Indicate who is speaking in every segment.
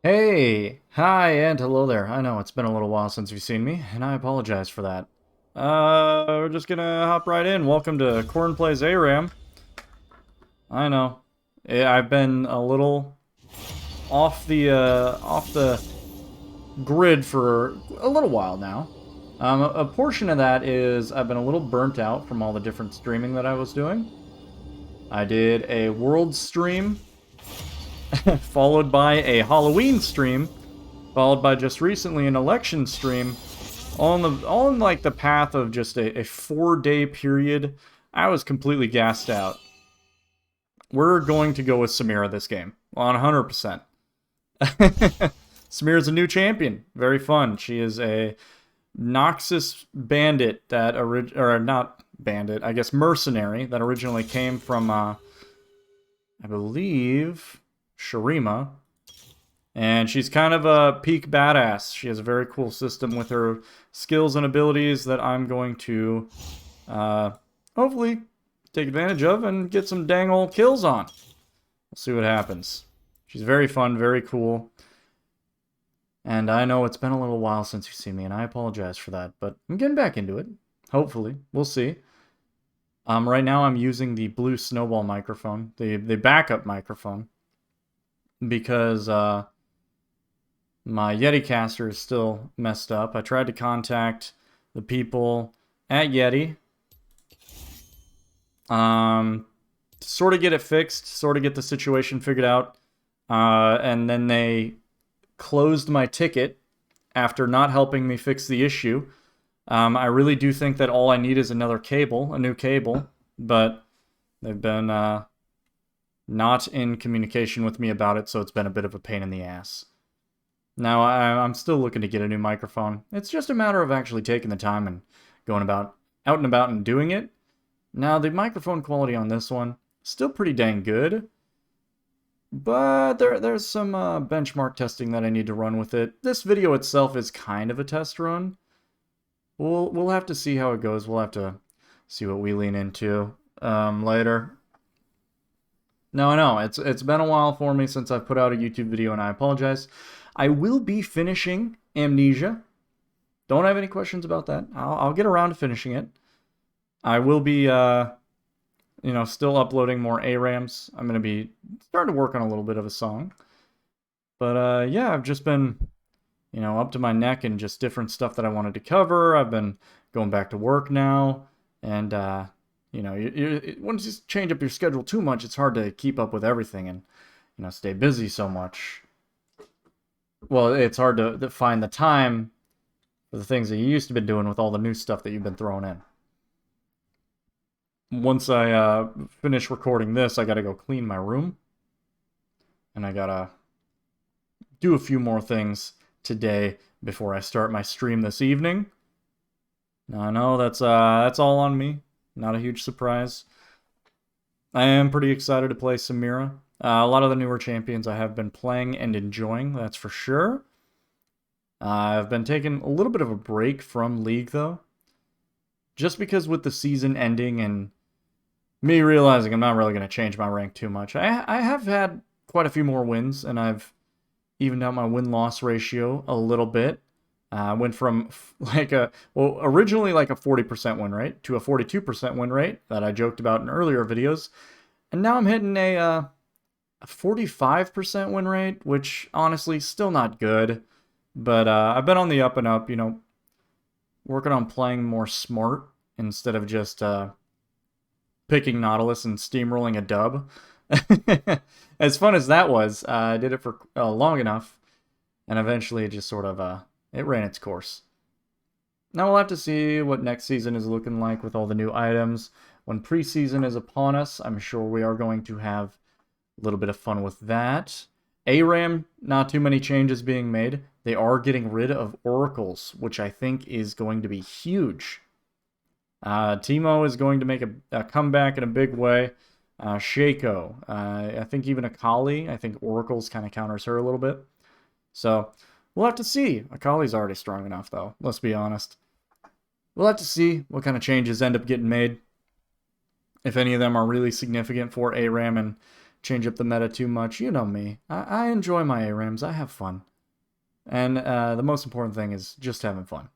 Speaker 1: Hey, hi, and hello there. I know it's been a little while since you've seen me, and I apologize for that. We're just gonna hop right in. Welcome to Kwern Plays ARAM. I know. I've been a little off the grid for a little while now. A portion of that is I've been a little burnt out from all the different streaming that I was doing. I did a world stream, followed by a Halloween stream, followed by just recently an election stream, all in like the path of just a 4 day period. I was completely gassed out. We're going to go with Samira this game on 100%. Samira's a new champion. Very fun. She is a Noxus bandit that or not bandit, I guess mercenary that originally came from I believe Shurima. And she's kind of a peak badass. She has a very cool system with her skills and abilities that I'm going to hopefully take advantage of and get some dang old kills on. We'll see what happens. She's very fun, very cool. And I know it's been a little while since you've seen me, and I apologize for that, but I'm getting back into it. Hopefully. We'll see. Right now I'm using the blue snowball microphone, the backup microphone, because my Yeti caster is still messed up. I tried to contact the people at Yeti, sort of get it fixed, sort of get the situation figured out, and then they closed my ticket after not helping me fix the issue. I really do think that all I need is another cable, a new cable, but they've been not in communication with me about it, so it's been a bit of a pain in the ass. Now, I'm still looking to get a new microphone. It's just a matter of actually taking the time and going out and about and doing it. Now, the microphone quality on this one, still pretty dang good. But there's some benchmark testing that I need to run with it. This video itself is kind of a test run. We'll have to see how it goes. We'll have to see what we lean into later. No, I know. It's been a while for me since I've put out a YouTube video, and I apologize. I will be finishing Amnesia. Don't have any questions about that. I'll get around to finishing it. I will be, still uploading more ARAMs. I'm going to be starting to work on a little bit of a song. But, yeah, I've just been, up to my neck in just different stuff that I wanted to cover. I've been going back to work now. And, once you change up your schedule too much, it's hard to keep up with everything and, stay busy so much. Well, it's hard to find the time for the things that you used to be doing with all the new stuff that you've been throwing in. Once I finish recording this, I gotta go clean my room. And I gotta do a few more things today before I start my stream this evening. Now, I know that's all on me. Not a huge surprise. I am pretty excited to play Samira. A lot of the newer champions I have been playing and enjoying, that's for sure. I've been taking a little bit of a break from League, though. Just because with the season ending and me realizing I'm not really going to change my rank too much. I have had quite a few more wins, and I've evened out my win-loss ratio a little bit. I went from originally like a 40% win rate to a 42% win rate that I joked about in earlier videos. And now I'm hitting a 45% win rate, which honestly still not good. But I've been on the up and up, working on playing more smart instead of just picking Nautilus and steamrolling a dub. As fun as that was, I did it for long enough, and eventually it just sort of it ran its course. Now we'll have to see what next season is looking like with all the new items. When preseason is upon us, I'm sure we are going to have a little bit of fun with that. ARAM, not too many changes being made. They are getting rid of oracles, which I think is going to be huge. Teemo is going to make a comeback in a big way. Shaco, I think even Akali, I think oracles kind of counters her a little bit. So we'll have to see. Akali's already strong enough, though. Let's be honest. We'll have to see what kind of changes end up getting made. If any of them are really significant for ARAM and change up the meta too much. You know me. I enjoy my ARAMs. I have fun. And the most important thing is just having fun.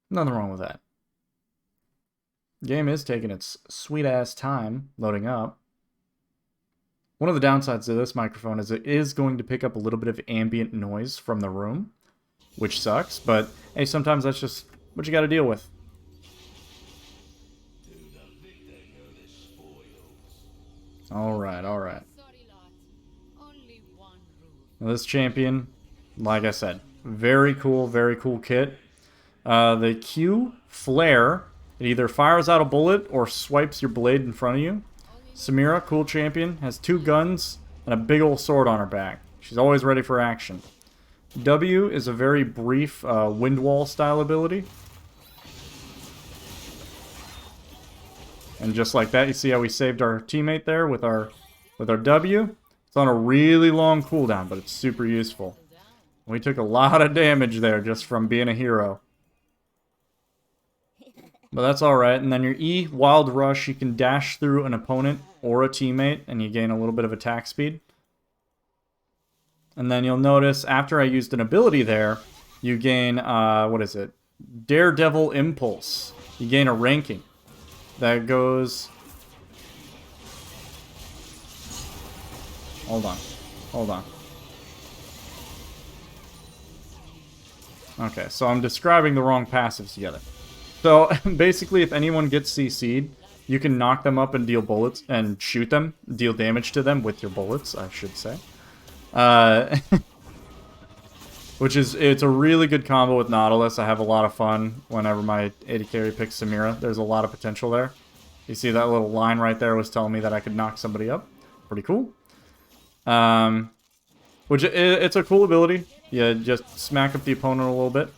Speaker 1: Nothing wrong with that. Game is taking its sweet-ass time loading up. One of the downsides of this microphone is it is going to pick up a little bit of ambient noise from the room, which sucks, but hey, sometimes that's just what you gotta deal with. Alright, alright. Now this champion, like I said, very cool kit. The Q flare, it either fires out a bullet or swipes your blade in front of you. Samira, cool champion, has 2 guns and a big old sword on her back. She's always ready for action. W is a very brief wind wall style ability. And just like that, you see how we saved our teammate there with our W? It's on a really long cooldown, but it's super useful. We took a lot of damage there just from being a hero. But that's alright. And then your E, Wild Rush, you can dash through an opponent or a teammate, and you gain a little bit of attack speed. And then you'll notice, after I used an ability there, you gain, what is it? Daredevil Impulse. You gain a ranking. That goes... Hold on. Hold on. Okay, so I'm describing the wrong passives together. So, basically, if anyone gets CC'd, you can knock them up and deal bullets, and shoot them, deal damage to them with your bullets, I should say. Which is, it's a really good combo with Nautilus. I have a lot of fun whenever my AD carry picks Samira. There's a lot of potential there. You see that little line right there was telling me that I could knock somebody up. Pretty cool. Which, it's a cool ability. You just smack up the opponent a little bit.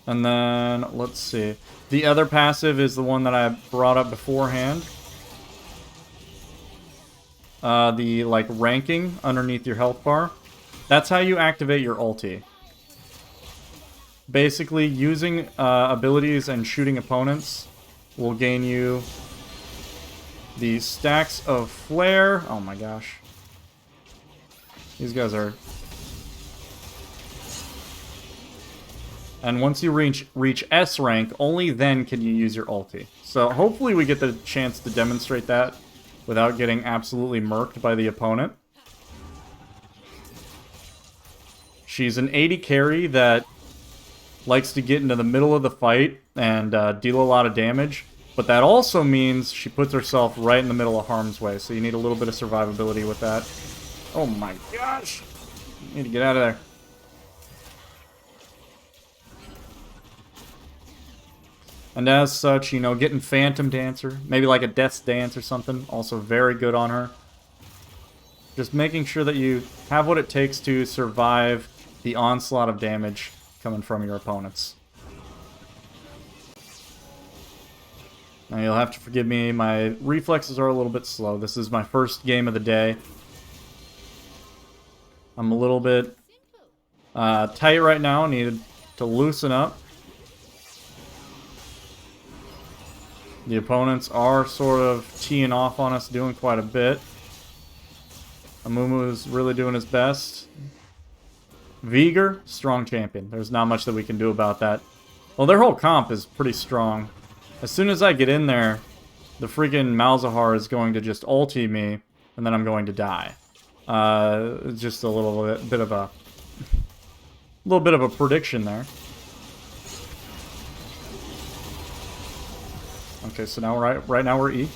Speaker 1: And then, let's see. The other passive is the one that I brought up beforehand. The, like, ranking underneath your health bar. That's how you activate your ulti. Basically, using abilities and shooting opponents will gain you the stacks of flare. Oh my gosh. These guys are... And once you reach S rank, only then can you use your ulti. So hopefully we get the chance to demonstrate that without getting absolutely murked by the opponent. She's an AD carry that likes to get into the middle of the fight and deal a lot of damage. But that also means she puts herself right in the middle of harm's way. So you need a little bit of survivability with that. Oh my gosh! Need to get out of there. And as such, you know, getting Phantom Dancer, maybe like a Death's Dance or something, also very good on her. Just making sure that you have what it takes to survive the onslaught of damage coming from your opponents. Now you'll have to forgive me, my reflexes are a little bit slow. This is my first game of the day. I'm a little bit tight right now, needed to loosen up. The opponents are sort of teeing off on us, doing quite a bit. Amumu's really doing his best. Veigar, strong champion. There's not much that we can do about that. Well, their whole comp is pretty strong. As soon as I get in there, the freaking Malzahar is going to just ulti me, and then I'm going to die. Just a little bit of a... prediction there. Okay, so now right now we're E.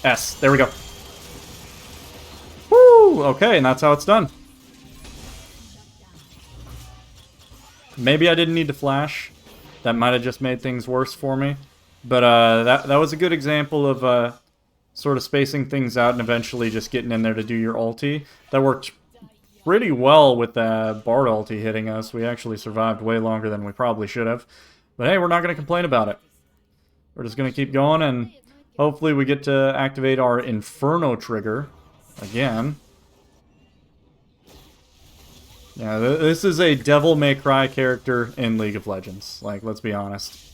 Speaker 1: S. There we go. Woo! Okay, and that's how it's done. Maybe I didn't need to flash. That might have just made things worse for me. But that was a good example of sort of spacing things out and eventually just getting in there to do your ulti. That worked pretty well with the Bard ulti hitting us. We actually survived way longer than we probably should have. But hey, we're not going to complain about it. We're just going to keep going, and hopefully we get to activate our Inferno trigger again. Yeah, this is a Devil May Cry character in League of Legends. Like, let's be honest.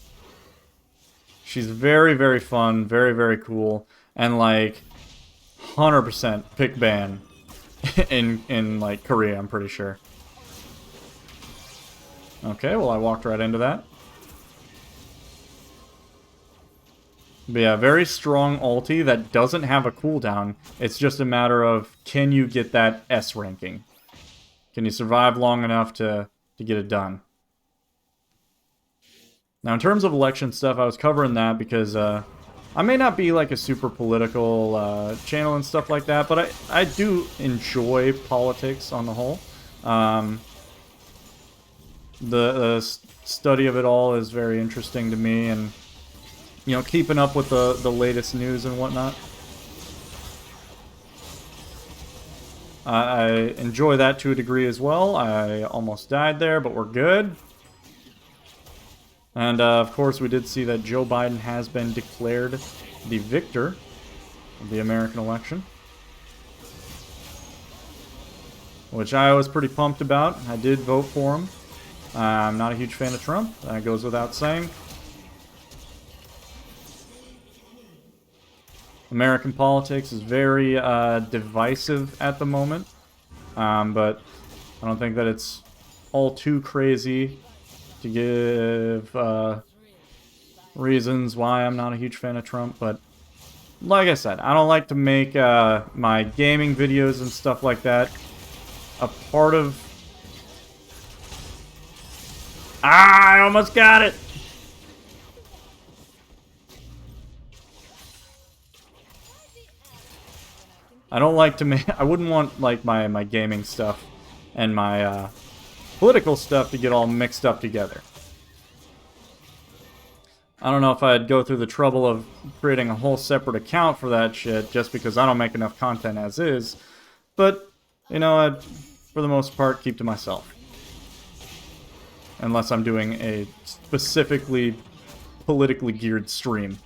Speaker 1: She's very, very fun, very, very cool, and like 100% pick ban in like Korea, I'm pretty sure. Okay, well I walked right into that. But yeah, very strong ulti that doesn't have a cooldown. It's just a matter of, can you get that S ranking? Can you survive long enough to get it done? Now, in terms of election stuff, I was covering that because I may not be like a super political channel and stuff like that, but I do enjoy politics on the whole. The study of it all is very interesting to me, and you know, keeping up with the latest news and whatnot. I enjoy that to a degree as well. I almost died there, but we're good. And of course, we did see that Joe Biden has been declared the victor of the American election, which I was pretty pumped about. I did vote for him. I'm not a huge fan of Trump. That goes without saying. American politics is very divisive at the moment, but I don't think that it's all too crazy to give reasons why I'm not a huge fan of Trump. But like I said, I don't like to make my gaming videos and stuff like that a part of... Ah, I almost got it! I don't like to make... I wouldn't want, like, my gaming stuff and my political stuff to get all mixed up together. I don't know if I'd go through the trouble of creating a whole separate account for that shit just because I don't make enough content as is. But, you know, I'd, for the most part, keep to myself. Unless I'm doing a specifically politically geared stream.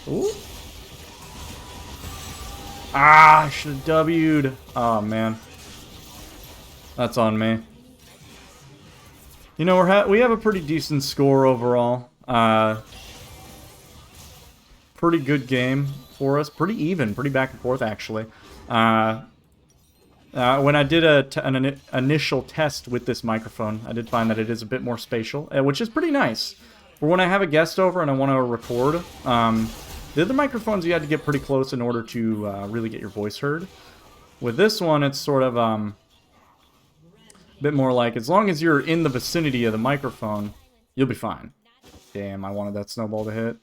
Speaker 1: Ooh. Ah, I should have W'd. Oh, man. That's on me. You know, we have a pretty decent score overall. Pretty good game for us. Pretty even. Pretty back and forth, actually. When I did an initial test with this microphone, I did find that it is a bit more spatial, which is pretty nice. For when I have a guest over and I want to record, the other microphones you had to get pretty close in order to really get your voice heard. With this one, it's sort of a bit more like, as long as you're in the vicinity of the microphone, you'll be fine. Damn, I wanted that snowball to hit.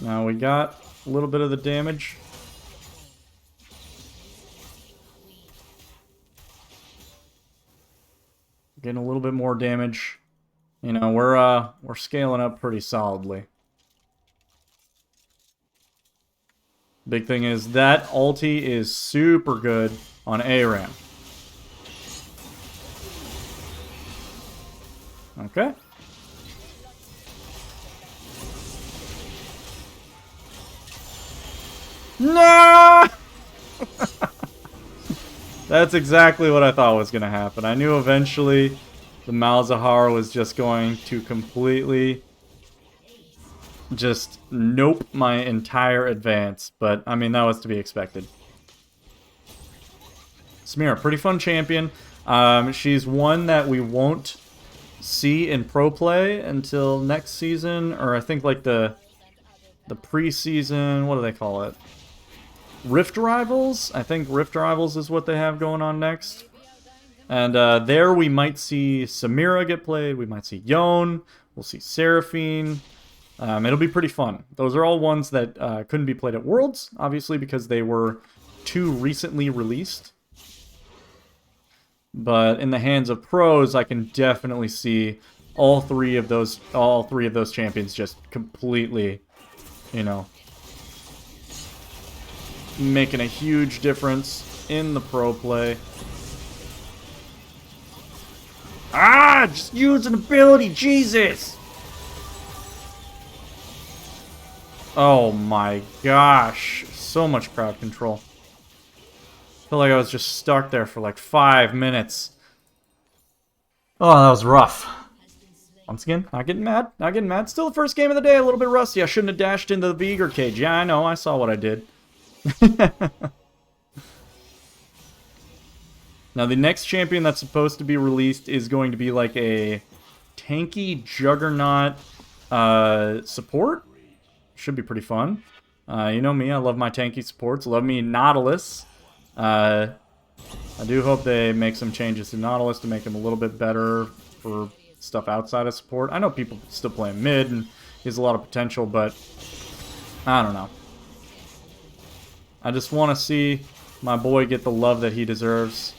Speaker 1: Now we got a little bit of the damage. Getting a little bit more damage. You know, we're scaling up pretty solidly. Big thing is that ulti is super good on ARAM. Okay. No! That's exactly what I thought was going to happen. I knew eventually the Malzahar was just going to completely just nope my entire advance. But, I mean, that was to be expected. Samira, pretty fun champion. She's one that we won't see in pro play until next season. Or I think like the preseason, what do they call it? Rift Rivals? I think Rift Rivals is what they have going on next. And there we might see Samira get played. We might see Yone. We'll see Seraphine. It'll be pretty fun. Those are all ones that couldn't be played at Worlds, obviously, because they were too recently released. But in the hands of pros, I can definitely see all three of those champions just completely, you know, making a huge difference in the pro play. Ah, just use an ability, Jesus! Oh my gosh. So much crowd control. I feel like I was just stuck there for like 5 minutes. Oh, that was rough. Once again, not getting mad. Not getting mad. Still the first game of the day, a little bit rusty. I shouldn't have dashed into the Vigor cage. Yeah, I know. I saw what I did. Now, the next champion that's supposed to be released is going to be like a tanky juggernaut support. Should be pretty fun. You know me, I love my tanky supports. Love me Nautilus. I do hope they make some changes to Nautilus to make him a little bit better for stuff outside of support. I know people still play him mid, and he has a lot of potential, but I don't know. I just want to see my boy get the love that he deserves.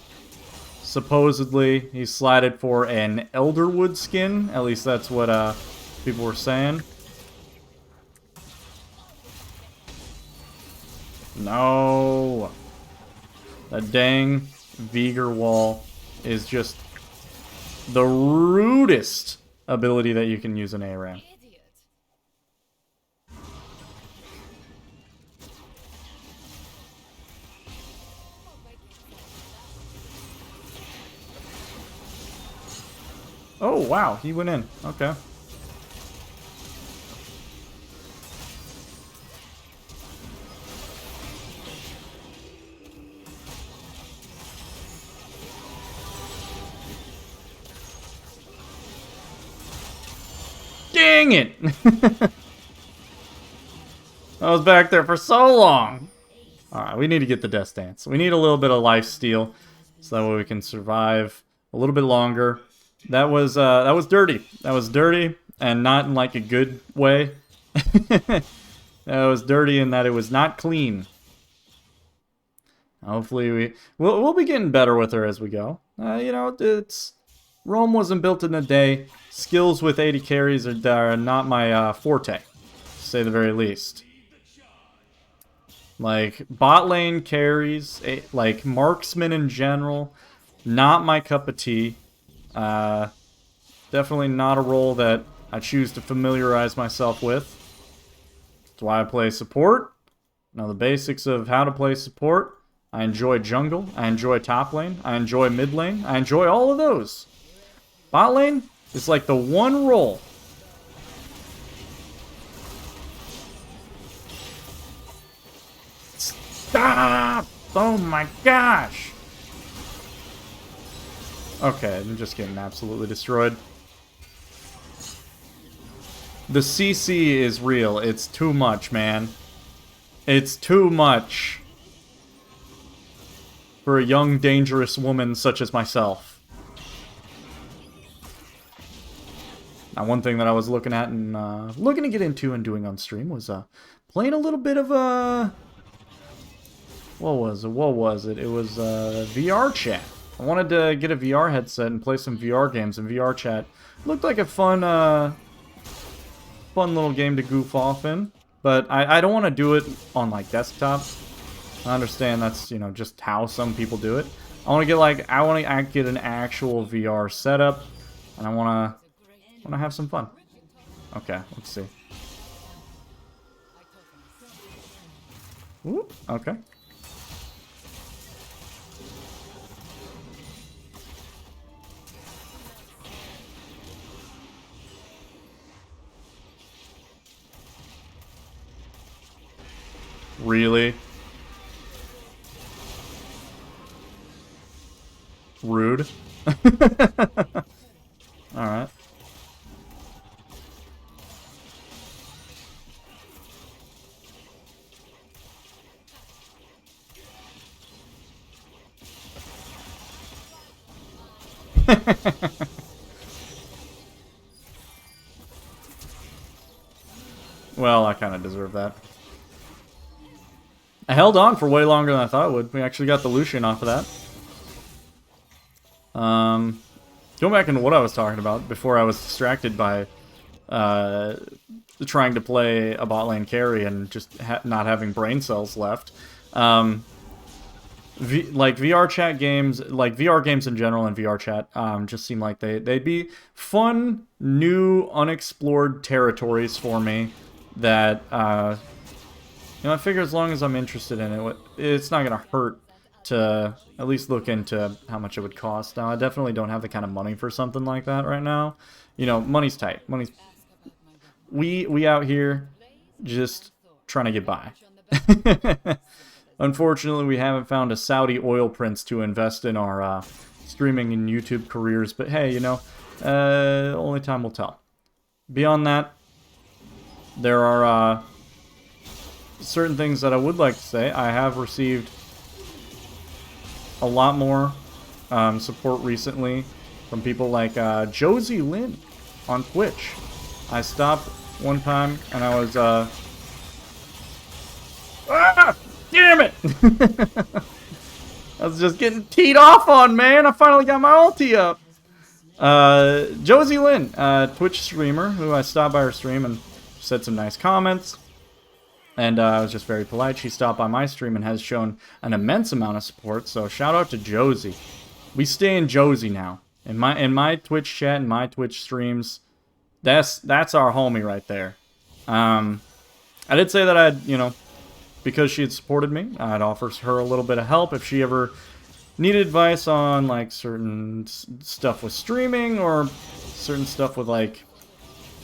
Speaker 1: Supposedly, he's slotted for an Elderwood skin. At least that's what people were saying. No. That dang Vigor wall is just the rudest ability that you can use in ARAM. Oh, wow. He went in. Okay. Dang it! I was back there for so long. Alright, we need to get the Death Dance. We need a little bit of life steal so that way we can survive a little bit longer. That was dirty. That was dirty, and not in like a good way. That was dirty in that it was not clean. Hopefully we'll be getting better with her as we go. You know, Rome wasn't built in a day. Skills with 80 carries are not my forte, to say the very least. Like, bot lane carries, like, marksman in general, not my cup of tea. Definitely not a role that I choose to familiarize myself with. That's why I play support. Know the basics of how to play support. I enjoy jungle. I enjoy top lane. I enjoy mid lane. I enjoy all of those. Bot lane is like the one role. Stop! Oh my gosh! Okay, I'm just getting absolutely destroyed. The CC is real. It's too much, man. It's too much for a young, dangerous woman such as myself. Now, one thing that I was looking at and looking to get into and doing on stream was playing a little bit of what was it? It was VR chat. I wanted to get a VR headset and play some VR games, and VR chat looked like a fun little game to goof off in. But I don't want to do it on like desktop. I understand that's, you know, just how some people do it. I want to get an actual VR setup, and I want to have some fun. Okay, let's see. Ooh, okay. Really? Rude. Alright. Well, I kind of deserve that. I held on for way longer than I thought it would. We actually got the Lucian off of that. Going back into what I was talking about before I was distracted by trying to play a bot lane carry and just not having brain cells left. Like VR chat games, like VR games in general and VR chat just seem like they'd be fun, new, unexplored territories for me. that, you know, I figure as long as I'm interested in it, it's not going to hurt to at least look into how much it would cost. Now, I definitely don't have the kind of money for something like that right now. You know, money's tight. We out here just trying to get by. Unfortunately, we haven't found a Saudi oil prince to invest in our streaming and YouTube careers, but hey, you know, only time will tell. Beyond that, there are certain things that I would like to say. I have received a lot more support recently from people like Josie Lynn on Twitch. I stopped one time and I was damn it! I was just getting teed off on, man. I finally got my ulti up. Josie Lynn, Twitch streamer, who I stopped by her stream and said some nice comments. And I was just very polite. She stopped by my stream and has shown an immense amount of support. So shout out to Josie. We stay in Josie now. In my Twitch chat and my Twitch streams, that's our homie right there. I did say that I'd, you know, because she had supported me, I'd offer her a little bit of help if she ever needed advice on like certain stuff with streaming or certain stuff with like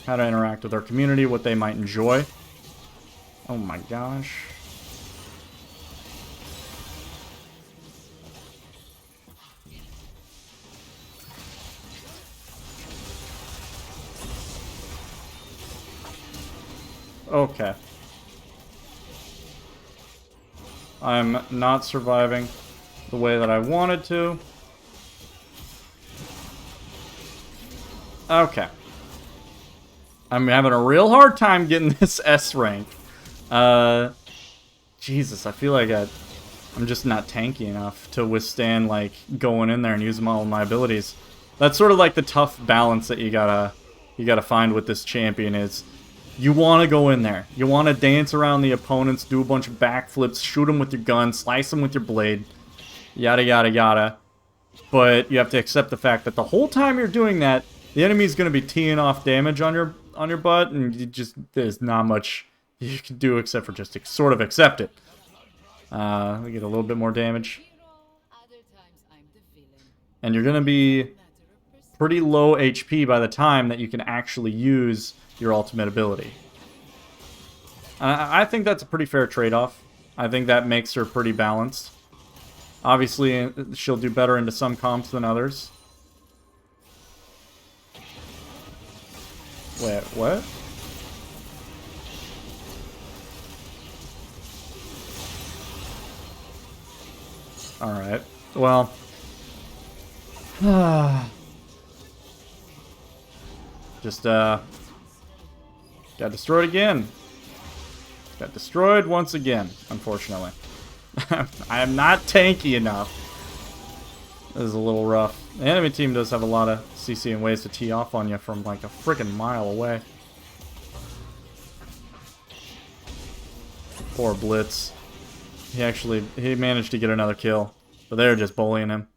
Speaker 1: how to interact with our community, what they might enjoy. Oh my gosh. Okay. I'm not surviving the way that I wanted to. Okay. I'm having a real hard time getting this S rank. Jesus, I feel like I'm just not tanky enough to withstand, like, going in there and using all of my abilities. That's sort of like the tough balance that you gotta find with this champion is you want to go in there. You want to dance around the opponents, do a bunch of backflips, shoot them with your gun, slice them with your blade, yada yada yada. But you have to accept the fact that the whole time you're doing that, the enemy's going to be teeing off damage on your butt, and there's not much you can do except for just sort of accept it. We get a little bit more damage. And you're going to be pretty low HP by the time that you can actually use your ultimate ability. I think that's a pretty fair trade-off. I think that makes her pretty balanced. Obviously, she'll do better into some comps than others. Wait, what? Alright. Well. Just, got destroyed again. Got destroyed once again, unfortunately. I am not tanky enough. This is a little rough. The enemy team does have a lot of CC and ways to tee off on you from like a freaking mile away. Poor Blitz. He managed to get another kill, but they're just bullying him.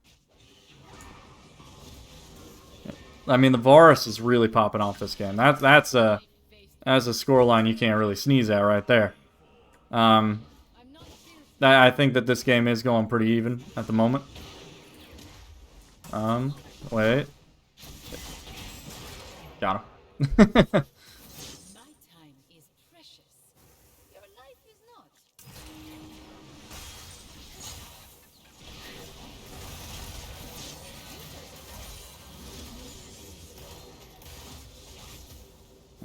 Speaker 1: I mean, the Varus is really popping off this game. That's a scoreline you can't really sneeze at right there. I think that this game is going pretty even at the moment. Wait. Got him.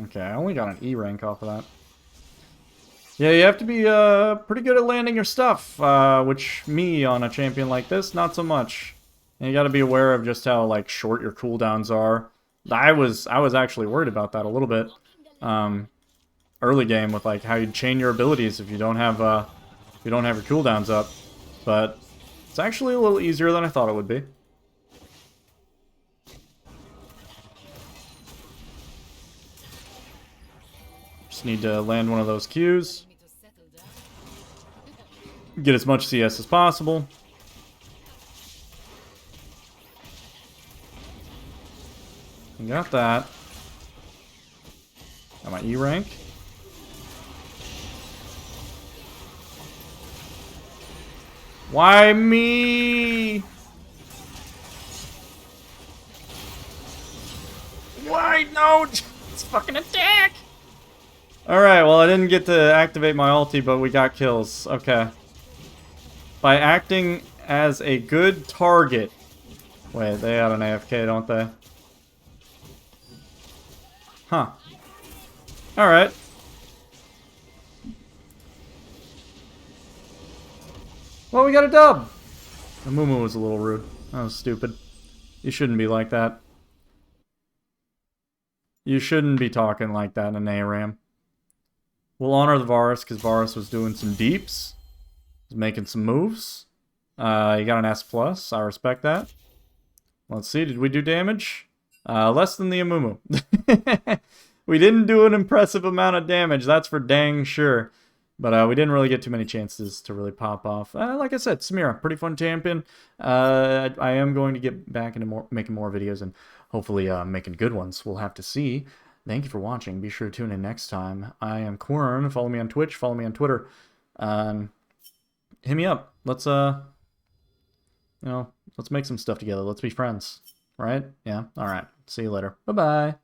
Speaker 1: Okay, I only got an E rank off of that. Yeah, you have to be pretty good at landing your stuff, which me on a champion like this, not so much. And you got to be aware of just how like short your cooldowns are. I was actually worried about that a little bit early game with like how you chain your abilities if you don't have your cooldowns up. But it's actually a little easier than I thought it would be. Just need to land one of those Qs. Get as much CS as possible. Got that. Got my E rank. Why me? Why? No! It's fucking attack! Alright, well I didn't get to activate my ulti, but we got kills. Okay. By acting as a good target. Wait, they had an AFK, don't they? Huh. Alright. Well, we got a dub! The Mumu was a little rude. That was stupid. You shouldn't be like that. You shouldn't be talking like that in an ARAM. We'll honor the Varus, because Varus was doing some deeps. Was making some moves. You got an S+. I respect that. Let's see, did we do damage? Less than the Amumu. We didn't do an impressive amount of damage, that's for dang sure. But we didn't really get too many chances to really pop off. Like I said, Samira, pretty fun champion. I am going to get back into making more videos and hopefully making good ones. We'll have to see. Thank you for watching. Be sure to tune in next time. I am Kwern. Follow me on Twitch. Follow me on Twitter. Hit me up. Let's let's make some stuff together. Let's be friends. Right? Yeah? Alright. See you later. Bye-bye.